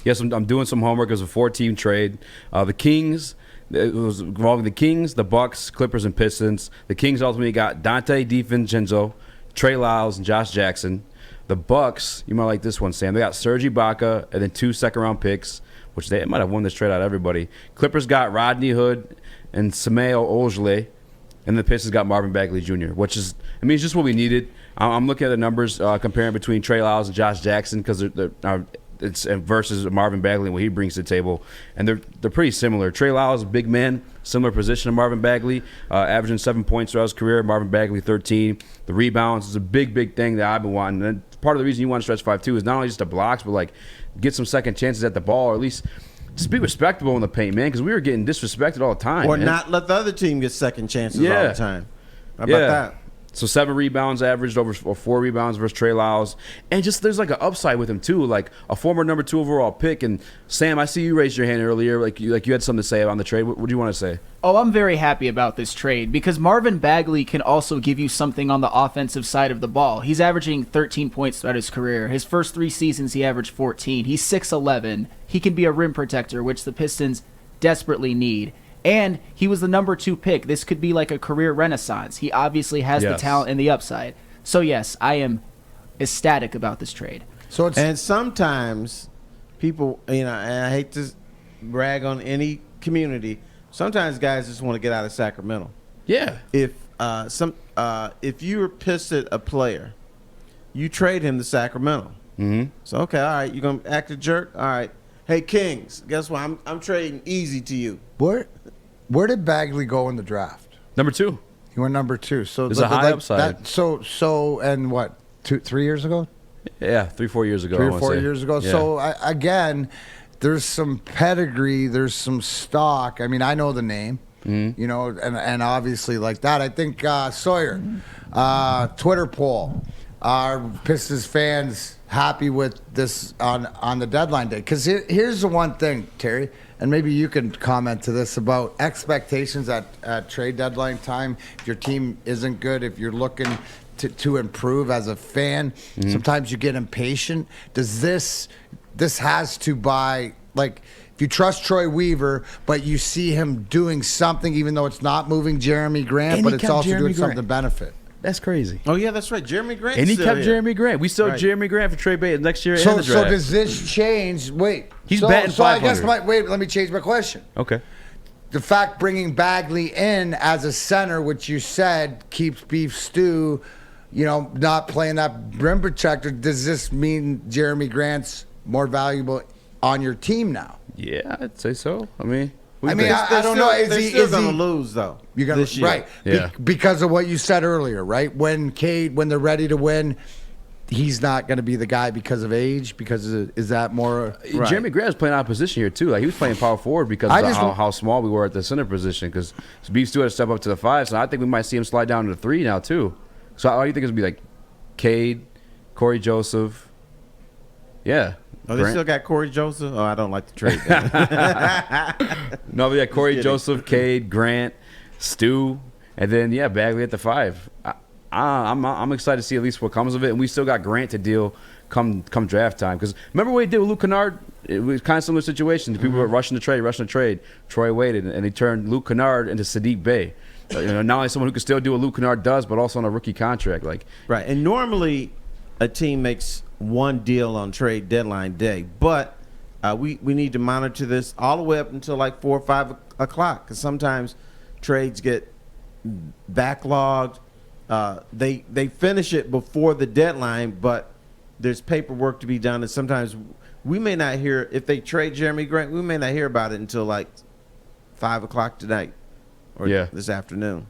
Yes, I'm doing some homework. It was a 4-team trade. The Kings, it was involving the Kings, the Bucks, Clippers, and Pistons. The Kings ultimately got Dante DiVincenzo, Trey Lyles, and Josh Jackson. The Bucks, you might like this one, Sam. They got Serge Ibaka and then 2 second-round picks, which they might have won this trade out of everybody. Clippers got Rodney Hood and Sameo Ojeleye, and the Pistons got Marvin Bagley Jr., which is, I mean, it's just what we needed. I'm looking at the numbers, comparing between Trey Lyles and Josh Jackson because it's versus Marvin Bagley and what he brings to the table, and they're pretty similar. Trey Lyles, big man, similar position to Marvin Bagley, averaging 7 points throughout his career. Marvin Bagley 13. The rebounds is a big thing that I've been wanting. And part of the reason you want to stretch 5 too is not only just the blocks, but like get some second chances at the ball, or at least just be respectable in the paint, man, because we were getting disrespected all the time. Or man. Not let the other team get second chances all the time. How about that? So 7 rebounds averaged over 4 rebounds versus Trey Lyles. And just there's like an upside with him too, like a former number 2 overall pick. And Sam, I see you raised your hand earlier, like you had something to say on the trade. What do you want to say? Oh, I'm very happy about this trade because Marvin Bagley can also give you something on the offensive side of the ball. He's averaging 13 points throughout his career. His first 3 seasons, he averaged 14. He's 6'11". He can be a rim protector, which the Pistons desperately need. And he was the number 2 pick. This could be like a career renaissance. He obviously has the talent and the upside. So, yes, I am ecstatic about this trade. And sometimes people, and I hate to brag on any community, sometimes guys just want to get out of Sacramento. Yeah. If you're pissed at a player, you trade him to Sacramento. Mm-hmm. So, okay, all right, you're going to act a jerk? All right. Hey, Kings, guess what? I'm trading Eazy to you. Where did Bagley go in the draft? Number 2. He went number 2. So there's a high upside. And what? 3 years ago? Yeah, 3-4 years ago. 3 or 4 years ago. Yeah. So again, there's some pedigree. There's some stock. I mean, I know the name. Mm-hmm. You know, and obviously like that. I think Sawyer, Twitter poll. Are Pistons fans happy with this on the deadline day? Because here's the one thing, Terry, and maybe you can comment to this about expectations at trade deadline time. If your team isn't good, if you're looking to improve as a fan, sometimes you get impatient. Does this has to buy, like, if you trust Troy Weaver, but you see him doing something, even though it's not moving Jeremy Grant, but it's also doing something to benefit. That's crazy. Oh, yeah, that's right. Jeremy Grant. And he kept Jeremy Grant. We still have Jeremy Grant for Trey Bates next year in the draft. So does this change? Wait. He's batting 500. I guess let me change my question. Okay. The fact bringing Bagley in as a center, which you said keeps Beef Stew, not playing that rim protector, does this mean Jeremy Grant's more valuable on your team now? Yeah, I'd say so. I mean, I don't know. They're still going to lose, though. You're gonna, this year. Right. Yeah. Because of what you said earlier, right? When they're ready to win, he's not going to be the guy because of age. Because is that more? Right. Jeremy Grant was playing out of position here too. Like he was playing power forward because of how small we were at the center position. Because Beef Stew had to step up to the 5, so I think we might see him slide down to the 3 now too. So how do you think it's gonna be like Cade, Corey Joseph? Yeah. Oh, they still got Corey Joseph? Oh, I don't like the trade. No, but yeah, Corey Joseph, Cade, Grant, Stu, and then Bagley at the 5. I'm excited to see at least what comes of it, and we still got Grant to deal come draft time. Because remember what he did with Luke Kennard? It was kind of similar situation. People were rushing the trade. Troy waited, and he turned Luke Kennard into Sadiq Bey. Not only someone who can still do what Luke Kennard does, but also on a rookie contract. Right, and normally a team makes one deal on trade deadline day, but we need to monitor this all the way up until like 4 or 5 o'clock, because sometimes trades get backlogged. They finish it before the deadline, but there's paperwork to be done, and sometimes we may not hear, if they trade Jeremy Grant, we may not hear about it until like 5 o'clock tonight or this afternoon.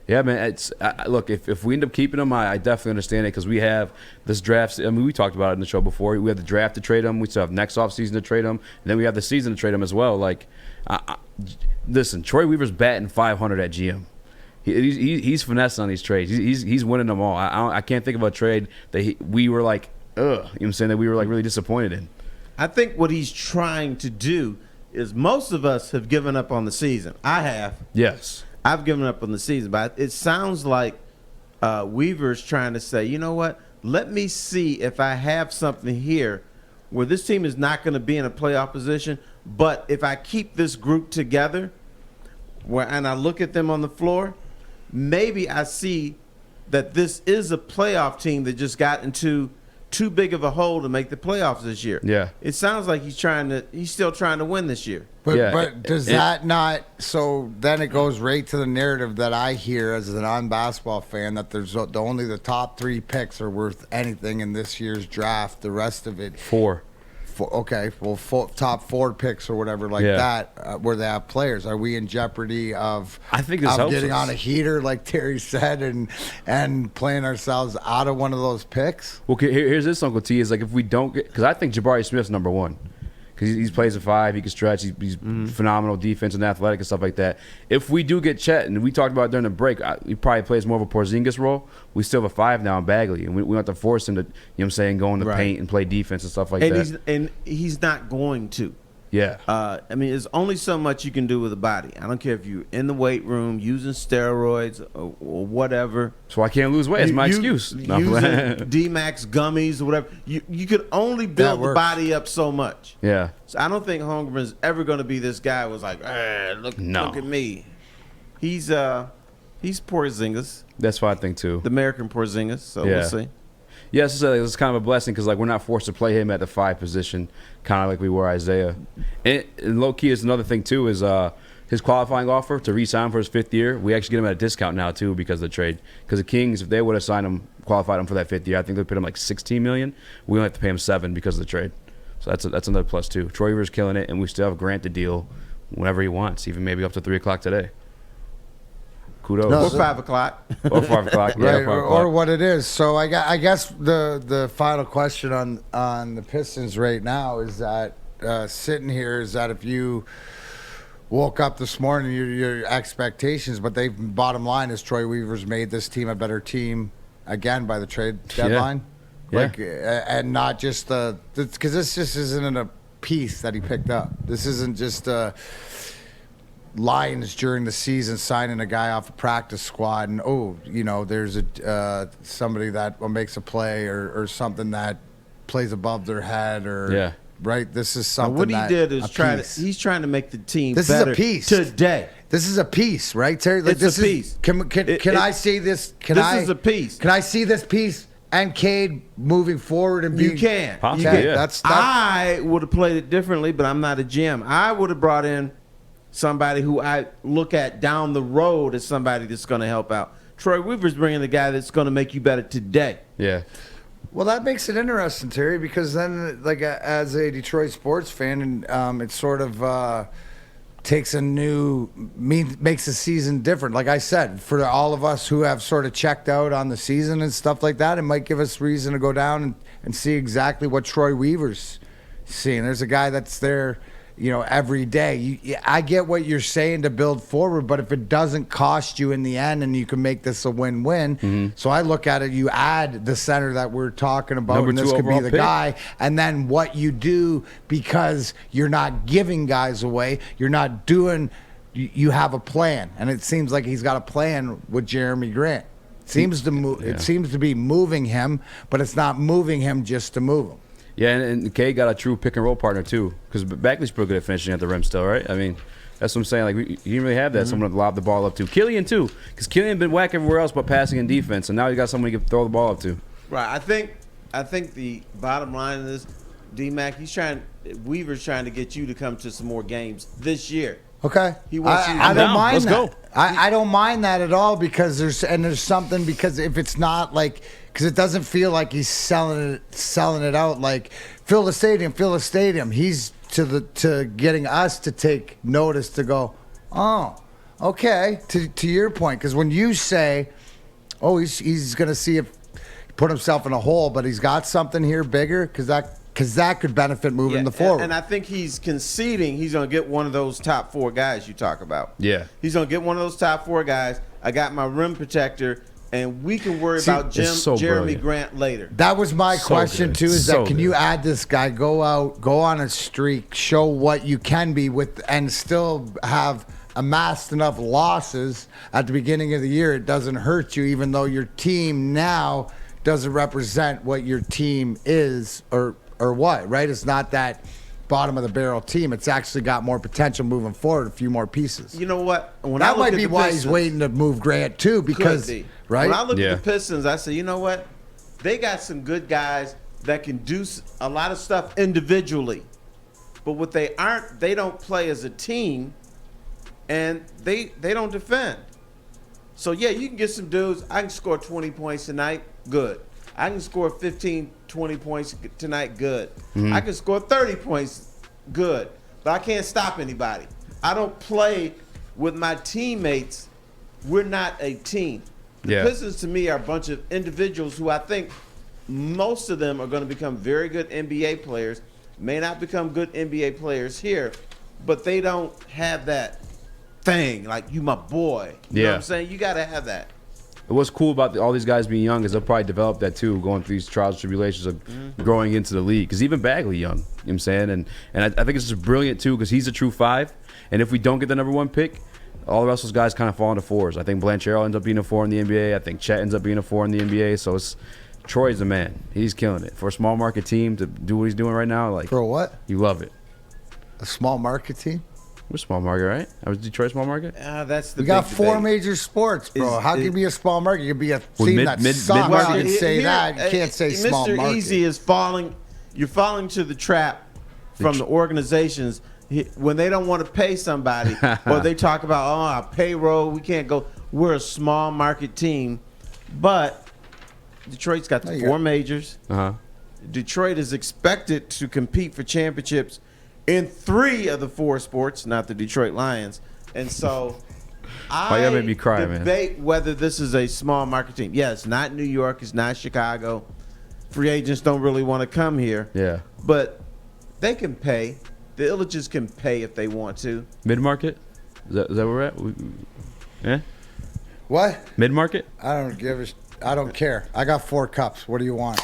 Yeah, man. It's look, if we end up keeping him, I definitely understand it, because we have this draft. I mean, we talked about it in the show before. We have the draft to trade him. We still have next offseason to trade him, and then we have the season to trade him as well. Like, listen, Troy Weaver's batting 500 at GM. He's finessing on these trades. He's winning them all. I can't think of a trade that we were like, ugh. You know what I'm saying? That we were like really disappointed in. I think what he's trying to do is, most of us have given up on the season. I have. Yes. I've given up on the season, but it sounds like Weaver's trying to say, you know what? Let me see if I have something here where this team is not going to be in a playoff position. But if I keep this group together, and I look at them on the floor, maybe I see that this is a playoff team that just got into too big of a hole to make the playoffs this year. Yeah. It sounds like he's still trying to win this year. But does that not? So then it goes right to the narrative that I hear as a non-basketball fan, that there's only the top 3 picks are worth anything in this year's draft. The rest of it, 4. Top 4 picks or whatever that, where they have players. Are we in jeopardy of? I think this helps getting us. on a heater, like Terry said, and playing ourselves out of one of those picks? Well, here's this, Uncle T, is like if we don't get, because I think Jabari Smith's number 1. Because he plays a 5, he can stretch, he's phenomenal defense and athletic and stuff like that. If we do get Chet, and we talked about it during the break, he probably plays more of a Porzingis role. We still have a 5 now in Bagley, and we don't have to force him to, go in the paint and play defense and stuff like that. He's not going to. Yeah. I mean, there's only so much you can do with a body. I don't care if you're in the weight room using steroids or whatever. So I can't lose weight. That's my excuse. Using Dmac gummies or whatever. You could only build the body up so much. Yeah. So I don't think Holmgren's ever going to be this guy who's like, look at me. He's Porzingis. That's what I think too. The American Porzingis. So we'll see. Yeah, it's kind of a blessing because we're not forced to play him at the 5 position, kind of like we were Isaiah. And low key is another thing too is his qualifying offer to re-sign for his 5th year. We actually get him at a discount now too because of the trade. Because the Kings, if they would have signed him, qualified him for that 5th year, I think they paid him like $16 million. We only have to pay him $7 because of the trade. So that's another plus too. Troy Weaver's killing it, and we still have Grant to deal whenever he wants, even maybe up to 3 o'clock today. Kudos. Or 5 o'clock. Or 5 o'clock. Yeah, Right, 5 o'clock. or what it is. So I guess the final question on the Pistons right now is that sitting here is that if you woke up this morning, your expectations, but bottom line is Troy Weaver's made this team a better team again by the trade deadline. Yeah. And not just because this just isn't a piece that he picked up. This isn't just Lions during the season signing a guy off a practice squad and there's somebody that makes a play or something that plays above their head right. This is something. What he did is he's trying to make the team better. This is a piece today. This is a piece, right, Terry? Like, It's a piece. Can I see this? This is a piece. Can I see this piece and Cade moving forward and you can. Possibly, Okay, yeah. that's I would have played it differently, but I'm not a GM. I would have brought in somebody who I look at down the road as somebody that's going to help out. Troy Weaver's bringing the guy that's going to make you better today. Yeah. Well, that makes it interesting, Terry, because then, as a Detroit sports fan, and it sort of makes the season different. Like I said, for all of us who have sort of checked out on the season and stuff like that, it might give us reason to go down and see exactly what Troy Weaver's seeing. There's a guy that's there, every day. I get what you're saying to build forward, but if it doesn't cost you in the end and you can make this a win-win, so I look at it, you add the center that we're talking about, Number and this 2 could be overall the pick. guy, and then what you do because you're not giving guys away, you're not doing, you have a plan, and it seems like he's got a plan with Jeremy Grant. It seems to be moving him, but it's not moving him just to move him. Yeah, and Kay got a true pick and roll partner too, because Bagley's pretty good at finishing at the rim still, right? I mean, that's what I'm saying. Like, you didn't really have that. Someone to lob the ball up to. Killian too, because Killian been whack everywhere else but passing and defense, and now you got someone you can throw the ball up to. Right. I think the bottom line is Dmac. Weaver's trying to get you to come to some more games this year. Okay, He wants you to I don't down. mind Let's that. go. I don't mind that at all because there's something, because if it's not because it doesn't feel like he's selling it out like fill the stadium. He's to getting us to take notice to go, oh, okay, to your point, because when you say, oh, he's gonna see if put himself in a hole, but he's got something here bigger because that could benefit moving the forward. And I think he's conceding he's going to get one of those top 4 guys you talk about. Yeah. He's going to get one of those top 4 guys. I got my rim protector, and we can worry about so Jeremy brilliant. Grant later. That was my So question good. too. Is So that can good. you add this guy? Go out, go on a streak, show what you can be with, and still have amassed enough losses at the beginning of the year. It doesn't hurt you, even though your team now doesn't represent what your team is or or what, right? It's not that bottom of the barrel team. It's actually got more potential moving forward, a few more pieces. You know what? When That I look might at be the why Pistons, he's waiting to move Grant too, because right. When I look Yeah. at the Pistons, I say, you know what? They got some good guys that can do a lot of stuff individually, but what they aren't, they don't play as a team, and they don't defend. So yeah, you can get some dudes. I can score 20 points tonight. Good. I can score 15, 20 points tonight. Good. I can score 30 points. Good. But I can't stop anybody. I don't play with my teammates. We're not a team. The Yeah. Pistons to me are a bunch of individuals who I think most of them are going to become very good NBA players. May not become good NBA players here, but they don't have that thing like you my boy. You know what I'm saying? You got to have that. What's cool about all these guys being young is they'll probably develop that too, going through these trials and tribulations of growing into the league. Because even Bagley young, you know what I'm saying? And I think it's just brilliant too because he's a true 5. And if we don't get the number 1 pick, all the rest of those guys kind of fall into 4s. I think Blanchero ends up being a 4 in the NBA. I think Chet ends up being a 4 in the NBA. So it's Troy's the man. He's killing it. For a small market team to do what he's doing right now, like For what? you love it. A small market team? We're small market, right? I was Detroit small market. That's the We got big 4 debate. major sports, bro. How can you be a small market? You can be a Well, team mid- that mid- sucks. mid-market. You can say Here, that. You can't say small Mr. market. Eazy is falling. You're falling to the trap from the organizations when they don't want to pay somebody, or they talk about our payroll. We can't go. We're a small market team, but Detroit's got the No, 4 majors. Detroit is expected to compete for championships in 3 of the 4 sports, not the Detroit Lions. And so Why you gotta make me cry, man? debate whether this is a small market team. Yeah, it's not New York. It's not Chicago. Free agents don't really want to come here. Yeah. But they can pay. The Illiches can pay if they want to. Mid market? Is that where we're at? Yeah? What? Mid market? I don't care. I got 4 cups. What do you want?